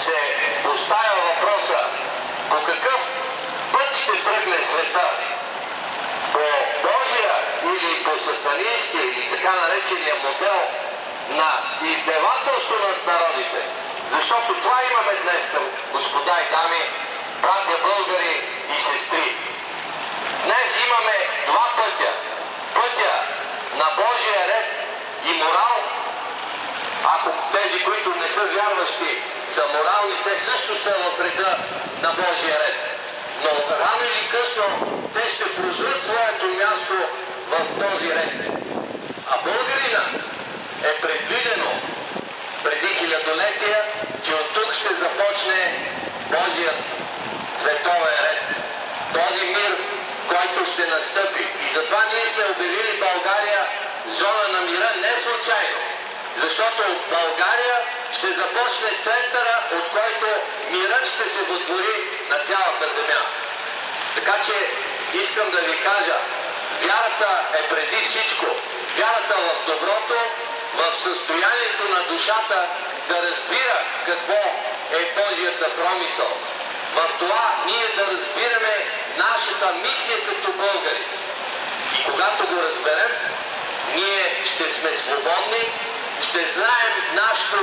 се поставя въпроса по какъв път ще тръгне света, по Божия или по сатанинския или така наречения модел на издевателство над народите. Защото това имаме днес, господа и дами, братя българи и сестри. Днес имаме два пътя. Пътя на Божия ред и морал. Ако тези, които не са вярващи, са морални, те също са в реда на Божия ред. Но рано или късно те ще прозрат своето място в този ред. А българина е предвидено преди хилядолетия, че от тук ще започне Божият световен ред. Този мир, който ще настъпи. И затова ние сме обявили България зона на мира не случайно. Защото България ще започне центъра, от който мирът ще се въдвори на цялата земя. Така че искам да ви кажа, вярата е преди всичко. Вярата в доброто, в състоянието на душата да разбира какво е Божията промисъл. В това ние да разбираме нашата мисия като българи. И когато го разберем, ние ще сме свободни, ще знаем нашето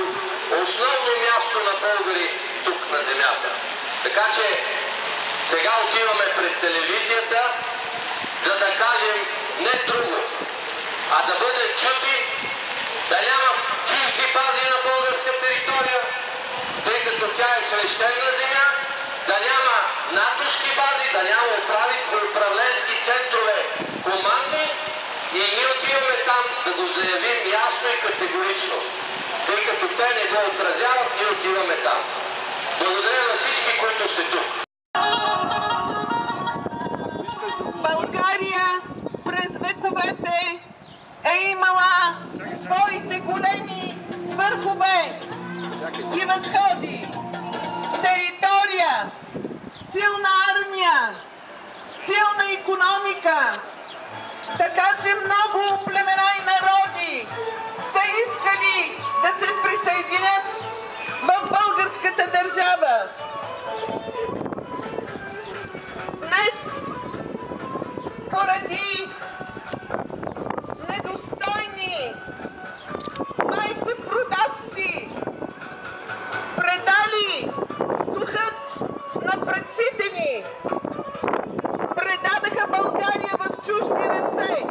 основно място на българи тук на земята. Така че сега отиваме пред телевизията, за да кажем не друго, а да бъдем чути, да няма чужди бази на българска територия, тъй като тя е свещена земя, да няма натовски бази, да няма управленски центрове командни и ние отиваме там да го заявим ясно и категорично. Тъй като те не го отразяват, ние отиваме там. Благодаря на всички, които сте тук. България през вековете е имала своите големи върхове и възходи, територия, силна армия, силна икономика. Така че много племена и народи са искали да се присъединят в българската държава. Днес, поради недостойни майцепродавци, предали духът на предците ни, предадаха България в чужди ръце,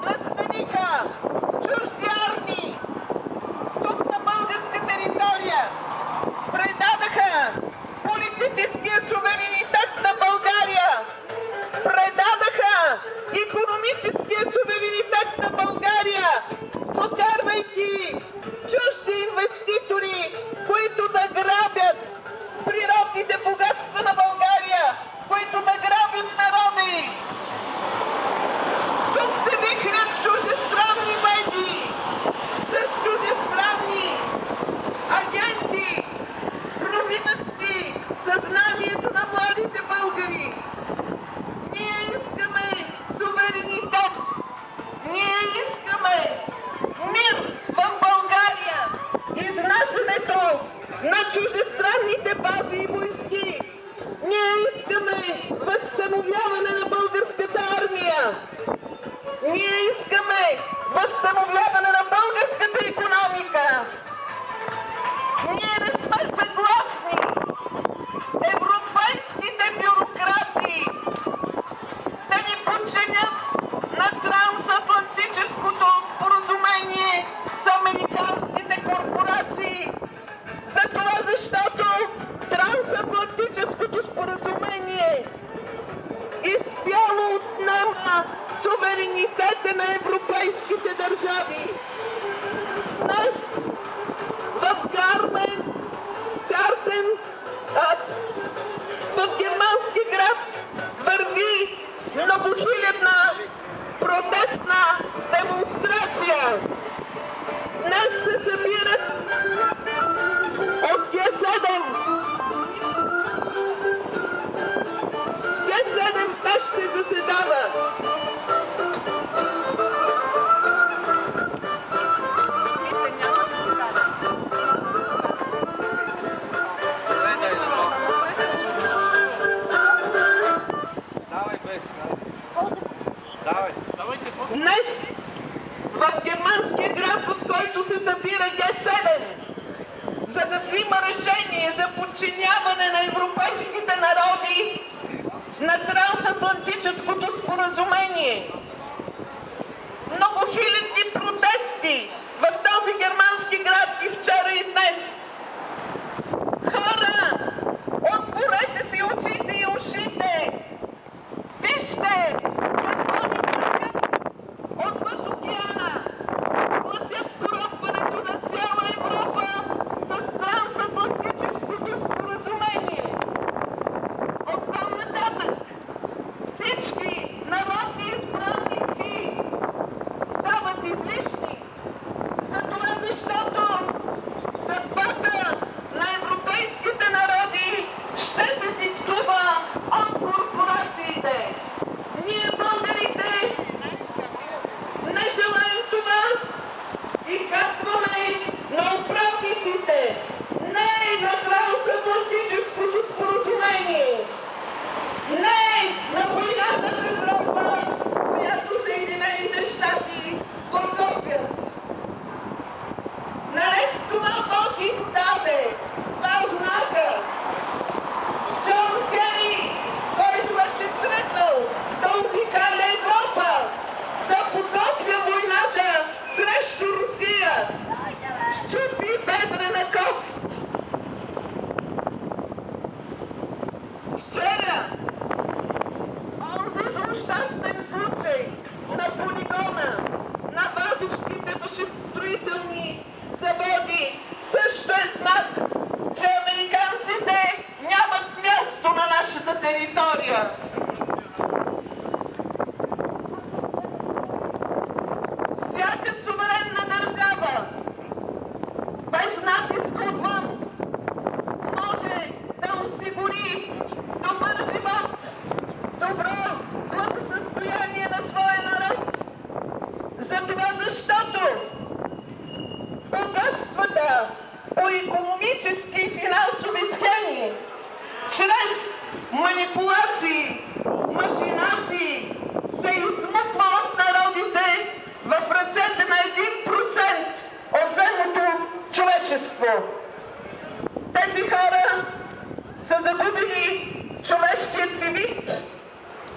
настаниха чужди армии тук на българска територия, предадаха политическия суверенитет на България, предадаха събира Г7, за да взима решение за подчиняване на европейските народи на трансатлантическото споразумение. Много хилядни протести в този германски град и вчера и днес. Хора, отворете си очите и ушите! Вижте какво ни гласят отвъд океана! Гласят поробването на цяла Европа с трансатлантическото споразумение. Оттам нататък всички народни избранници стават излишни. Затова, защото съдбата на европейските народи ще се диктува от корпорациите. Ние, българите, не желаем това и казваме на управниците: не на трансатлантическото споразумение, не на войната в Европа, която Съединените щати подготвят. Наред с това Бог им даде два знака. Джон Кери, който беше тръгнал да обикаля Европа, да подготвя войната срещу Русия, счупи бедрена кост. Вчера онзи злощастен случай на полигона на Вазовските машиностроителни заводи също е знак, че американците нямат място на нашата територия. Всяка суверенна държава без натиск отвън може да осигури добър живот, добро благосъстояние на своя народ. Затова, защото богатствата по икономически и финансови схеми, чрез манипулации, машинации се измъква от народите в ръцете на 1% от земното човечество. Тези хора са загубили човешкият си вид,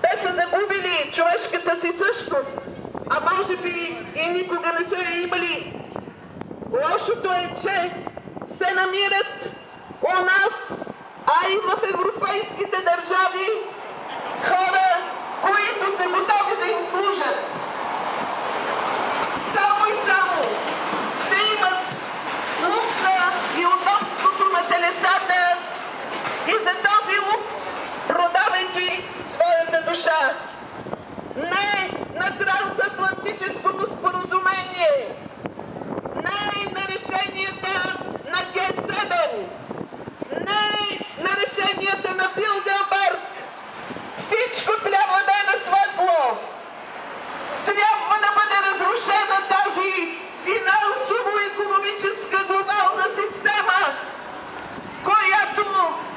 те са загубили човешката си същност, а може би и никога не са я имали. Лошото е, че се намират у нас, а и в европейските държави, хора, които са готови да им служат. Само и само да имат лукса и удобството на телесата и за този лукс, продавайки своята душа. Не на трансатлантическото споразумение, не на решенията на Г7, не на решенията на Билдерберг. Всичко трябва да е на светло. Трябва да бъде разрушена тази финансово-икономическа глобална система, която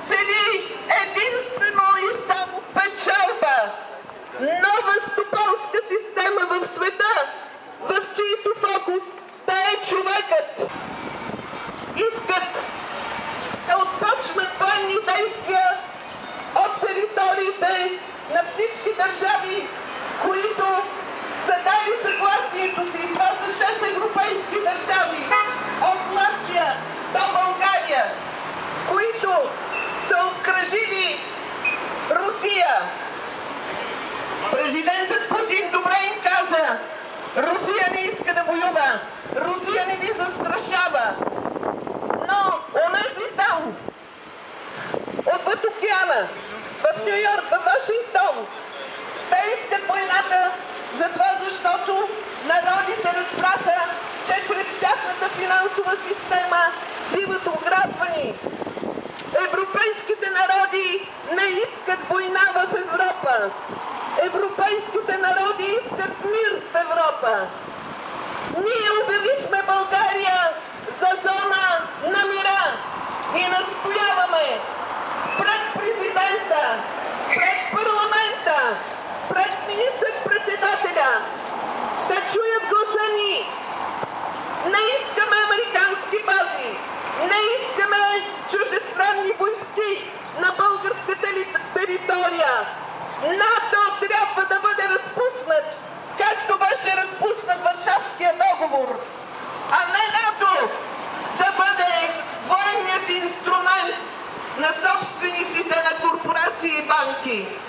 цели единствено и само печалба. Нова стопанска система в света, в чието фокус да е човекът. Искат да отпочнат военни действия от териториите на всички държави, които са дали съгласието си. Това са 6 европейски държави, от Латвия до България, които са обкръжили Русия. Президентът Путин добре им каза: Русия не иска да воюва, Русия не ви застрашава. Но онези там, отвъд океана, в Ню Йорк, в Вашингтон, те искат войната, затова защото народите разбраха, че чрез тяхната финансова система биват ограбвани. Европейските народи не искат война в Европа. Европейските народи искат мир в Европа. Ние обявихме България за зона на мира и настояваме пред президента, пред парламента, пред министър-председателя да чуят гласа ни. Не искаме Българи!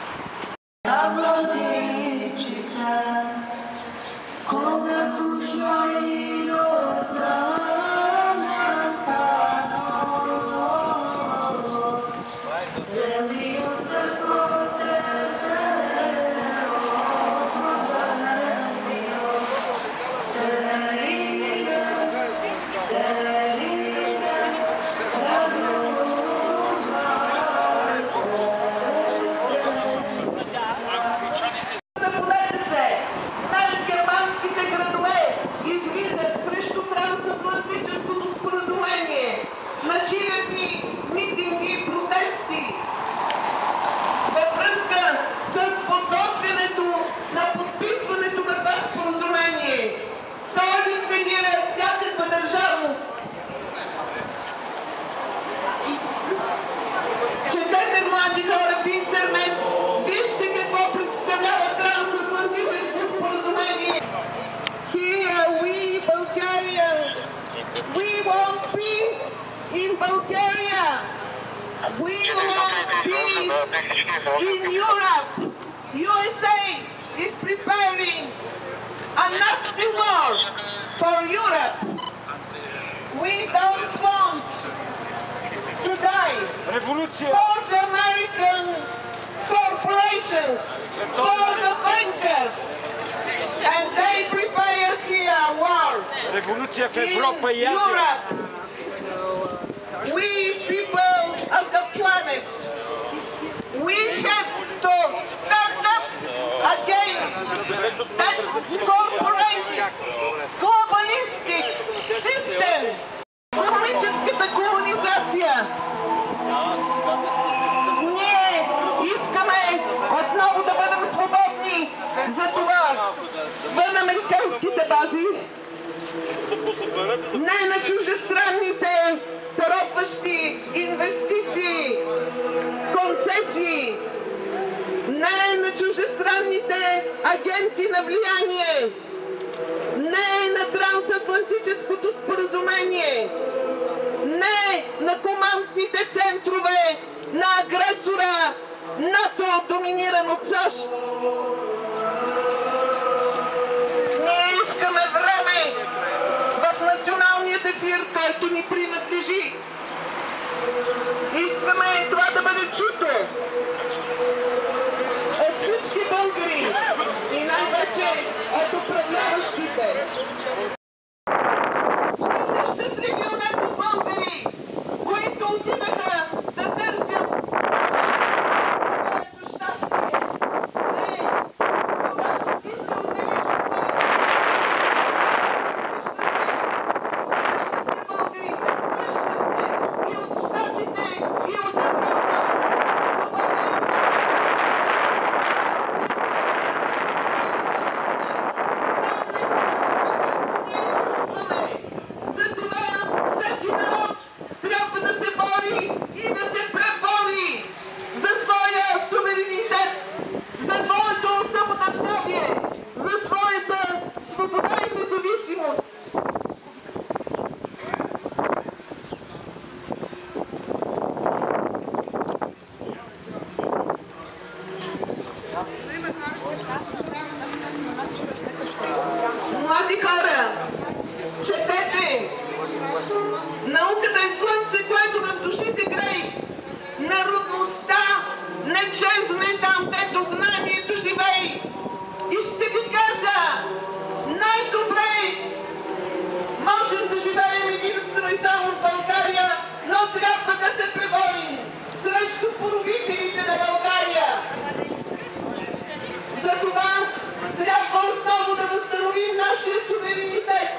We want peace in Europe. USA is preparing a nasty war for Europe. We don't want to die for the American corporations, for the bankers, and they prepare here a war in Europe. We people of the planet, we have to stand up against that corporative, globalistic system, икономическата колонизация. Ние искаме отново да бъдем свободни, затова вън американските бази, не на чуждестранните торопващи инвестиции, концесии, не на чуждестранните агенти на влияние, не на трансатлантическото споразумение, не на командните центрове на агресора НАТО, доминиран от САЩ. Ние искаме време в националният ефир, който ни принадлежи. Искаме това да бъде чуто от всички българи и най-вече от управляващите. Не са щастливи онези българи, които отидаха да търсят своето щастие. Не, когато ти се отделиш от млади хора, четете! Науката е слънце, което в душите грее. Народността не чезне там, дето знанието живее. И ще ви кажа, най-добре можем да живеем единствено и само в България, но трябва да се преборим срещу поробителите на България. Затова трябва отново да възстановим нашия суверенитет,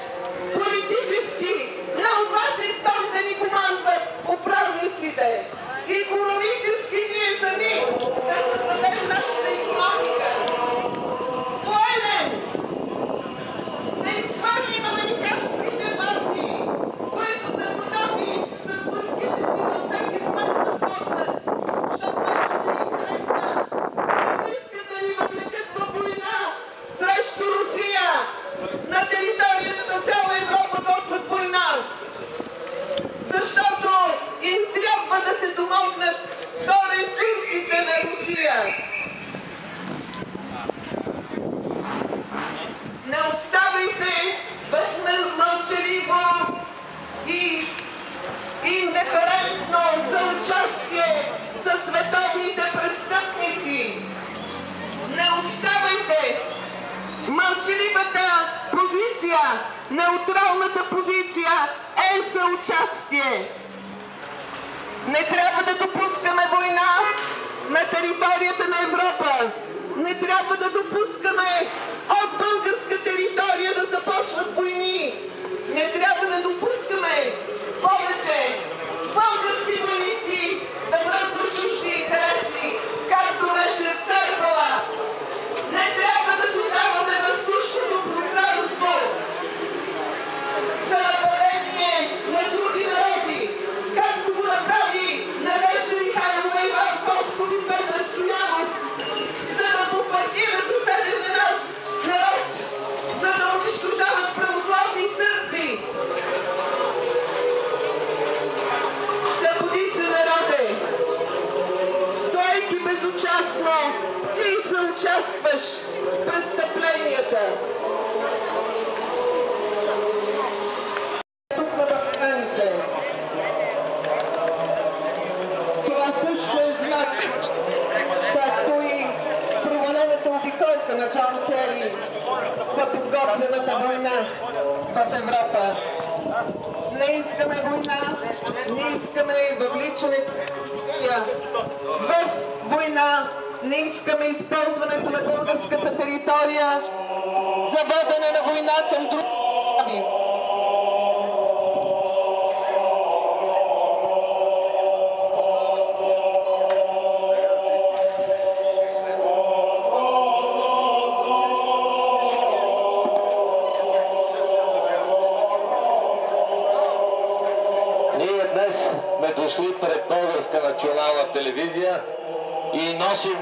политически, не от Вашингтон да ни командват управниците, икономически ние сами да създадем нашата икономика. Поемем да изхвърлим американските бази, които са готови с войските си Неутралната позиция е съучастие. Не трябва да допускаме война на територията на Европа. Не трябва да допускаме от българска територия да започнат войни. Не трябва да допускаме повече български войници да връзват чужди интереси, както беше в Перпала. Не трябва да си даваме въздушното пространство за нападение на други народи, както го направи Надежда Михайлова, Иван Костов и Петър Стоянов, за да бомбардира съседен народ, за да унищожават православни църкви. Събуди се, народе! Стоейки безучастно, ти съучастваш в престъпленията. Тук на Балканите. Това също е знак, както и провалената обиколка на Джон Кери за подготвената война в Европа. Не искаме война, не искаме въвличането в война, не искаме използването на българската територия за водене на война към други държави. Ние днес сме дошли пред Българска национална телевизия и носим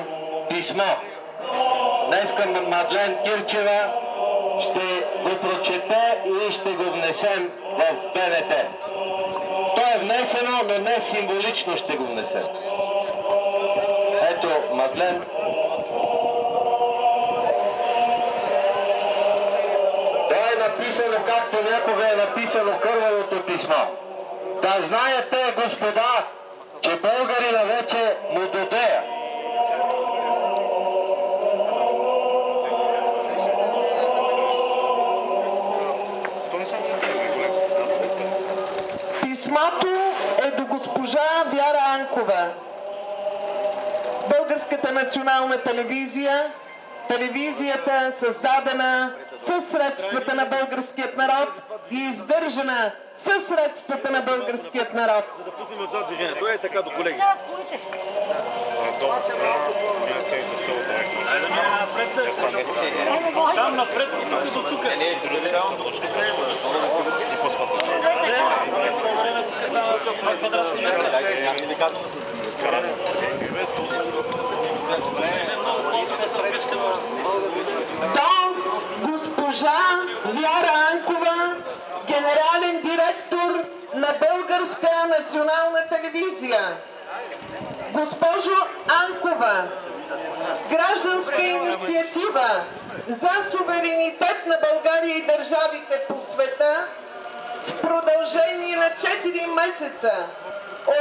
писмо. Днеска Мадлен Кирчева ще го прочете и ще го внесем в БНТ. То е внесено, но не символично ще го внесем. Ето, Мадлен. То е написано, както някога е написано кървавото писмо. Да знаете, господа, че българина вече му додея. Писмото е до госпожа Вяра Анкова. Българската национална телевизия, телевизията създадена със средствата на българският народ и издържана със средствата на българският народ. За да пуснем отзад движението. Е така до колеги. Там напред, тук до тук. До госпожа Вяра Анкова, генерален директор на Българска национална телевизия. Госпожо Анкова, гражданска инициатива за суверенитет на България и държавите по света в продължение на 4 месеца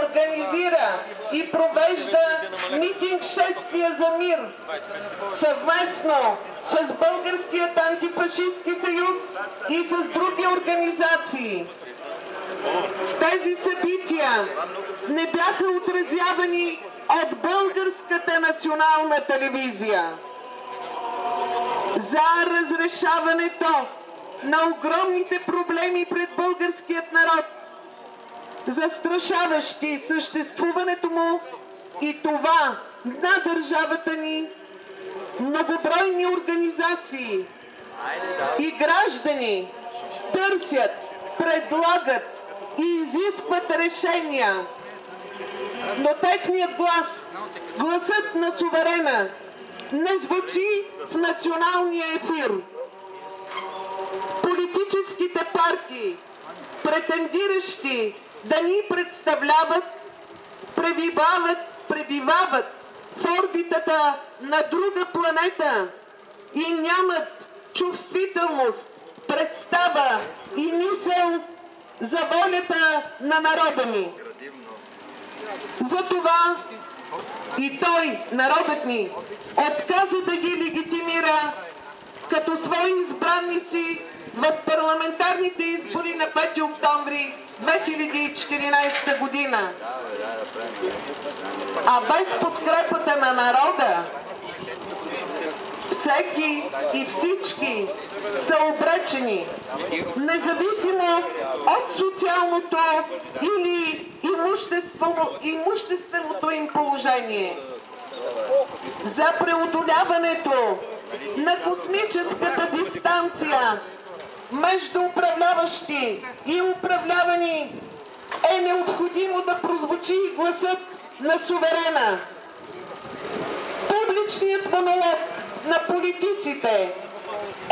организира и провежда митинг-шествия за мир съвместно с Българският антифашистски съюз и с други организации. Тези събития не бяха отразявани от Българската национална телевизия. За разрешаването на огромните проблеми пред българският народ, застрашаващи съществуването му и това на държавата ни, многобройни организации и граждани търсят, предлагат и изискват решения, но техният глас, гласът на суверена, не звучи в националния ефир. Политическите партии, претендиращи да ни представляват, пребивават в орбитата на друга планета и нямат чувствителност, представа и мисъл за волята на народа ни. Затова и той, народът ни, отказа да ги легитимира като свои избранници в парламентарните избори на 5 октомври 2014 година. А без подкрепата на народа, всеки и всички са обречени, независимо от социалното или имущественото им положение. За преодоляването на космическата дистанция между управляващи и управлявани е необходимо да прозвучи гласът на суверена. Публичният монолог на политиците,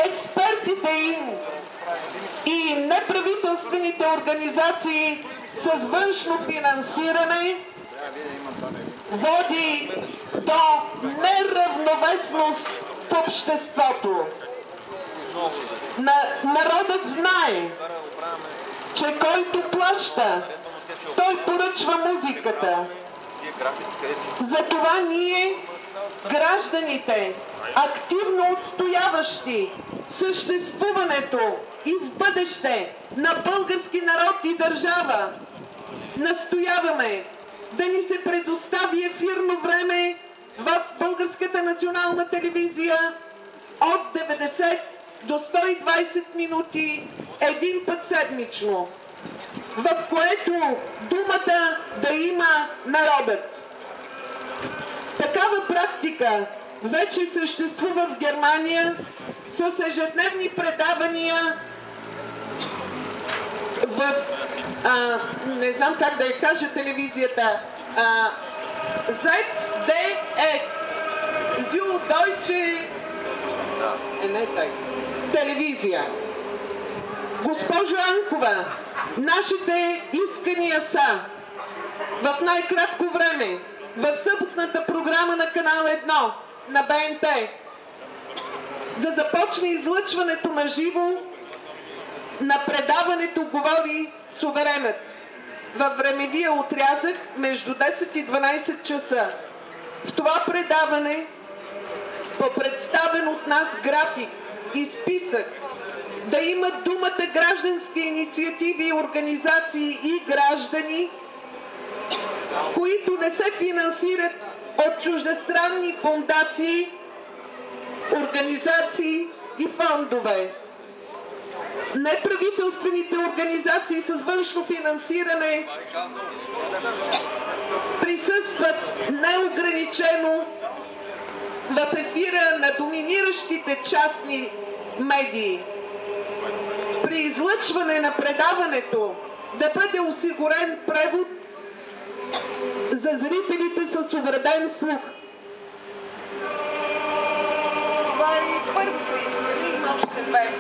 експертите им и неправителствените организации с външно финансиране води до неравновесност в обществото. Народът знае, че който плаща, той поръчва музиката. Затова ние, гражданите, активно отстояващи съществуването и в бъдеще на български народ и държава, настояваме да ни се предостави ефирно време в Българската национална телевизия от 90 до 120 минути един път седмично, в което думата да има народът. Такава практика вече съществува в Германия с ежедневни предавания в, не знам как да я кажа телевизията, ZDF, Süddeutsche телевизия. Госпожо Анкова, нашите искания са в най-кратко време в съботната програма на канал 1 на БНТ да започне излъчването на живо на предаването "Говори суверенът" във времевия отрязък между 10 и 12 часа. В това предаване по представен от нас график и списък да имат думата граждански инициативи, организации и граждани, които не се финансират от чуждестранни фондации, организации и фондове. Неправителствените организации с външно финансиране присъстват неограничено в ефира на доминиращите частни медии. При излъчване на предаването да бъде осигурен превод за зрителите с увреден слух. Това е първото искане, има още две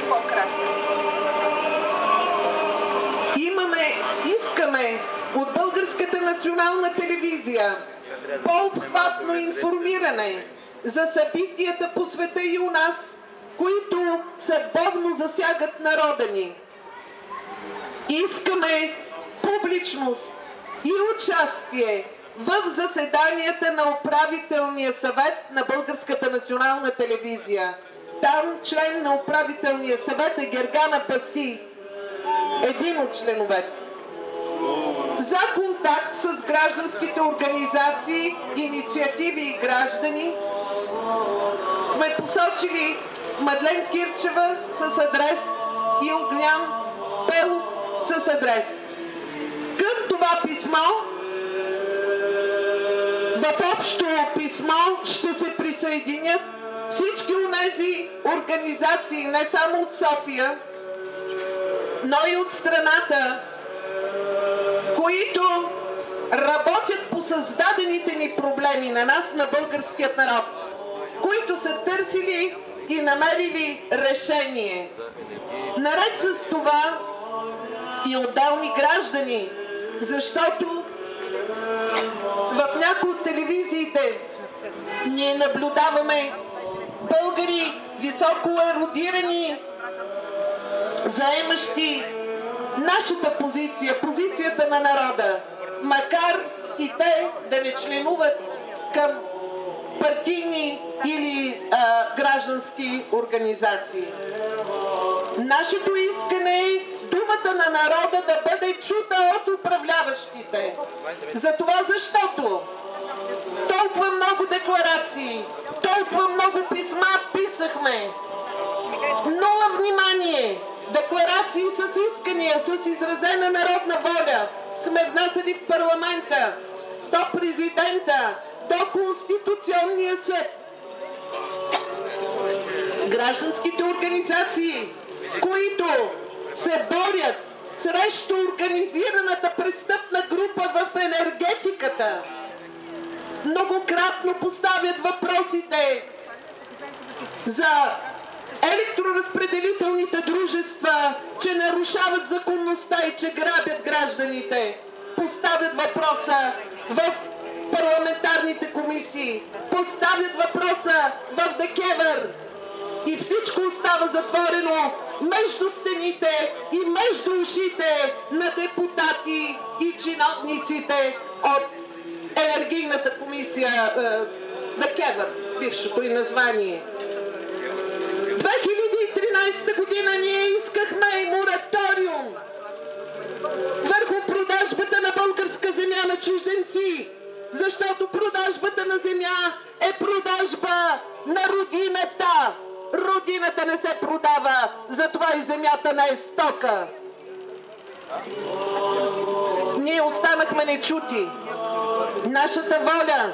по-кратки. Искаме от Българската национална телевизия по-обхватно информиране за събитията по света и у нас, които съдбовно засягат народа ни. Искаме публичност и участие в заседанията на управителния съвет на Българската национална телевизия. Там член на управителния съвет е Гергана Паси, един от членовете. За контакт с гражданските организации, инициативи и граждани сме посочили Мадлен Кирчева с адрес и Огнян Пелов с адрес. Към това писмо, в общо писмо ще се присъединят всички онези организации, не само от София, но и от страната, които работят по създадените ни проблеми на нас, на българският народ, които са търсили и намерили решение. Наред с това и отделни граждани, защото в някои от телевизиите ние наблюдаваме българи високо ерудирани, заемащи нашата позиция, позицията на народа, макар и те да не членуват към партийни или граждански организации. Нашето искане е думата на народа да бъде чута от управляващите. Защото толкова много декларации, толкова много писма писахме, нула внимание, декларации с искания, с изразена народна воля сме внасяли в парламента, до президента, до Конституционния съд. Гражданските организации, които се борят срещу организираната престъпна група в енергетиката, многократно поставят въпросите за електроразпределителните дружества, че нарушават законността и че грабят гражданите. Поставят въпроса в парламентарните комисии, поставят въпроса в ДКЕВР и всичко остава затворено между стените и между ушите на депутати и чиновниците от Енергийната комисия ДКЕВР, бившото и название. 2013 година ние искахме мораториум върху продажбата на българска земя на чужденци, защото продажбата на земя е продажба на родината. Родината не се продава, затова и земята не е стока. Ние останахме нечути. Нашата воля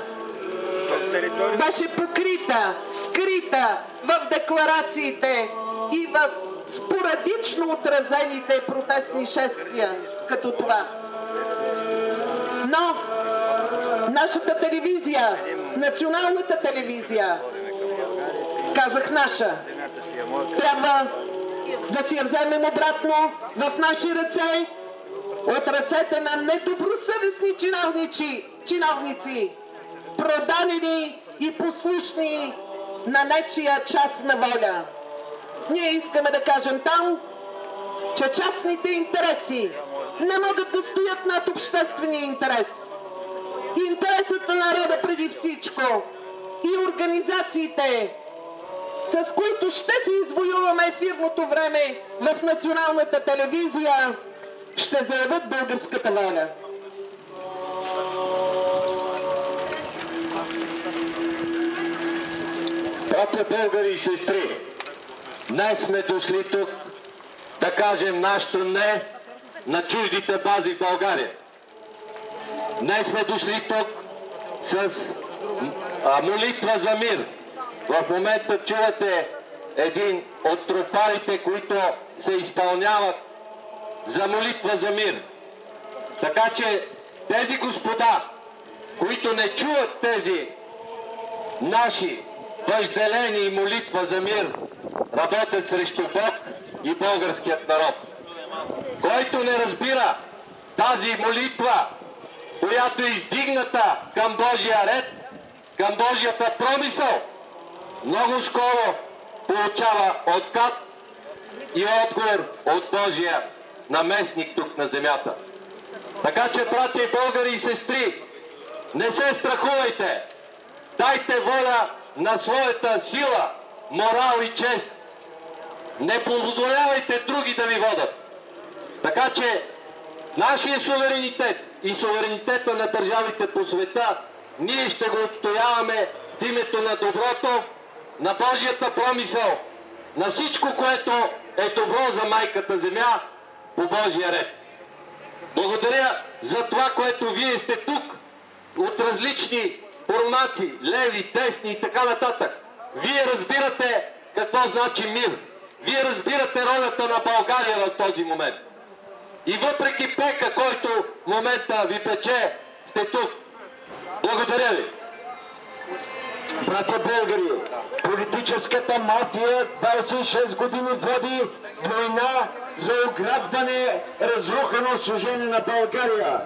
беше покрита, скрита в декларациите и в спорадично отразените протестни шествия, като това. Но нашата телевизия, националната телевизия, казах наша, трябва да си я вземем обратно в наши ръце, от ръцете на недобросъвестни чиновници, продадени и послушни на нечия частна воля. Ние искаме да кажем там, че частните интереси не могат да стоят над обществения интерес. Интересът на народа преди всичко и организациите, с които ще си извоюваме ефирното време в националната телевизия, ще заявят българската воля. Братя, българи и сестри, днес сме дошли тук да кажем нашето не на чуждите бази в България. Днес сме дошли тук с молитва за мир. В момента чувате един от тропарите, които се изпълняват за молитва за мир. Така че тези господа, които не чуват тези наши въжделени и молитва за мир, работят срещу Бог и българският народ. Който не разбира тази молитва, която е издигната към Божия ред, към Божията промисъл, много скоро получава откат и отговор от Божия наместник тук на земята. Така че, братя, българи и сестри, не се страхувайте. Дайте воля на своята сила, морал и чест. Не позволявайте други да ви водят. Така че нашия суверенитет и суверенитета на държавите по света ние ще го отстояваме в името на доброто, на Божията промисъл, на всичко, което е добро за майката земя по Божия ред. Благодаря за това, което вие сте тук от различни формации, леви, десни и така нататък. Вие разбирате какво значи мир. Вие разбирате ролята на България в този момент. И въпреки пека, който в момента ви пече, сте тук. Благодаря ви. Братя българи, политическата мафия 26 години води война за ограбване, разрухано служение на България.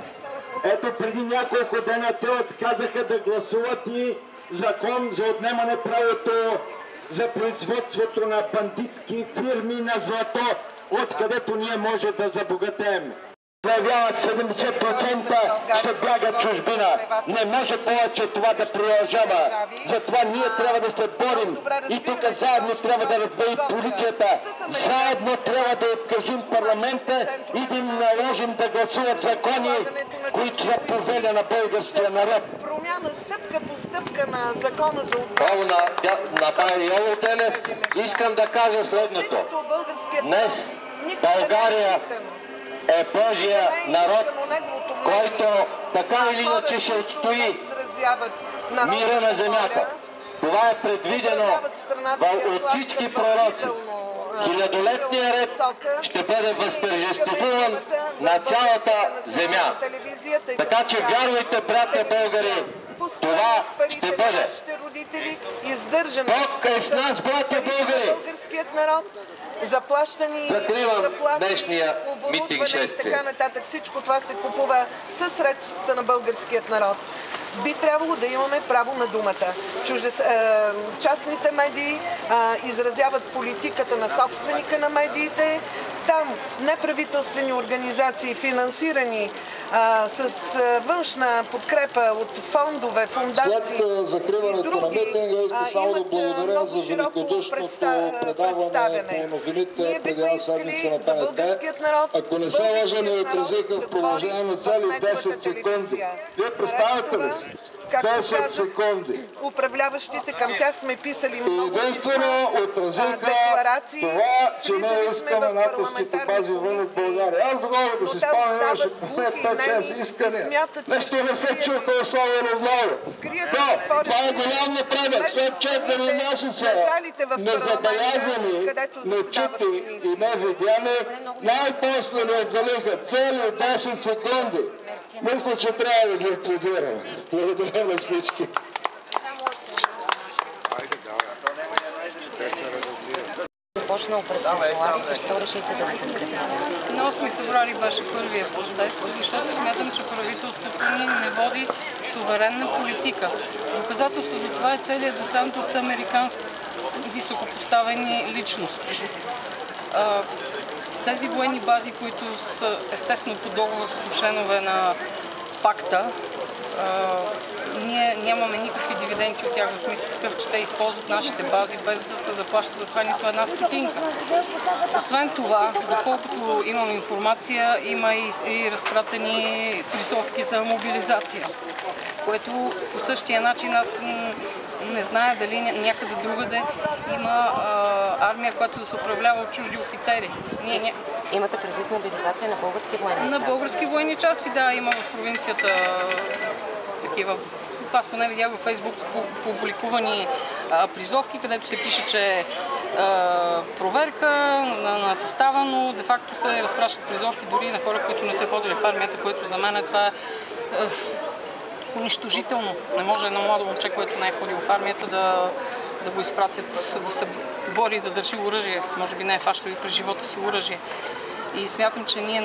Ето преди няколко дена те отказаха да гласуват и закон за отнемане правото за производството на бандитски фирми на злато, откъдето ние може да забогатеем. заявяват 70% ще бягат чужбина. Не може повече това да продължава. Затова ние трябва да се борим. И тук заедно трябва да разбере полицията. Заедно трябва да откажим парламента и да им наложим да гласуват закони, които са повеля на българския народ. Промяна стъпка по стъпка на закона за отбрана. На Байо Телев искам да кажа следното. Днес България е Божия народ, който така или иначе ще отстои мира на земята. Това е предвидено от всички пророци. Хилядолетният ред ще бъде възтържествуван на цялата земя. Така че вярвайте, братя българи, това ще бъде. Бог е с нас, братя българи! Заплащани, заплати, оборудване и така нататък. Всичко това се купува със средствата на българският народ. Би трябвало да имаме право на думата. Частните медии изразяват политиката на собственика на медиите. Там неправителствени организации, финансирани с външна подкрепа от фондове, фундации и други, имат много широко представяне. Ние бихме искали за българският народ, ако не се лъжа, ни отразиха в продължение на цели 10 секунди. Вие представяте ли си? 10 секунди. Управляващите, към тях сме писали много единствено декларации. Това, че не искаме натовските бази вън от България. Аз доколкото си спомням, имаше 5-6 искания. Нещо не се чуха особено много. Това е голям напредък. След 4 месеца незабелязани, нечути и невидяни, най-после ни отделиха цели 10 секунди. Мисля, че трябва да ги аплодираме. Благодаря на всички. Започнал през февруари, защо решите да го подкрепите? На 8 февруари беше първия протест, защото смятам, че правителството ни не води суверенна политика. Доказателство за това е целият десант от американски високопоставени личности. Тези военни бази, които са естествено по договор като членове на пакта, ние нямаме никакви дивиденти от тях, в смисъл такъв, че те използват нашите бази без да се заплаща за това нито една стотинка. Освен това, доколкото имам информация, има и разпратени призовки за мобилизация, което по същия начин аз не зная дали някъде другаде има армия, която да се управлява от чужди офицери. Имате предвид мобилизация на български военни части? На български военни части, да, има в провинцията такива. Аз поне видях във Фейсбук публикувани призовки, където се пише, че проверка на състава, но де-факто се разпращат призовки дори на хора, които не са ходили в армията, което за мен това е унищожително. Не може едно младо момче, което не е ходило в армията, да го изпратят да се бори, да държи оръжие. Може би не е фащал и през живота си оръжие. И смятам, че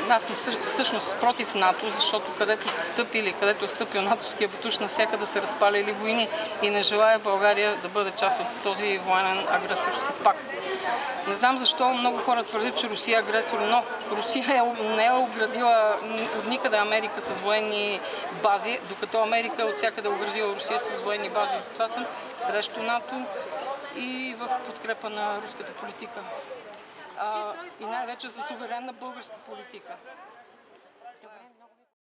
аз съм всъщност против НАТО, защото където са стъпили, където е стъпил натовския батуш, навсякъде са разпалили войни и не желая България да бъде част от този военен агресорски пакт. Не знам защо много хора твърдят, че Русия е агресор, но Русия не е оградила от никъде Америка с военни бази, докато Америка от всякъде оградила Русия с военни бази. Затова съм срещу НАТО и в подкрепа на руската политика. И най-вече за суверенна българска политика.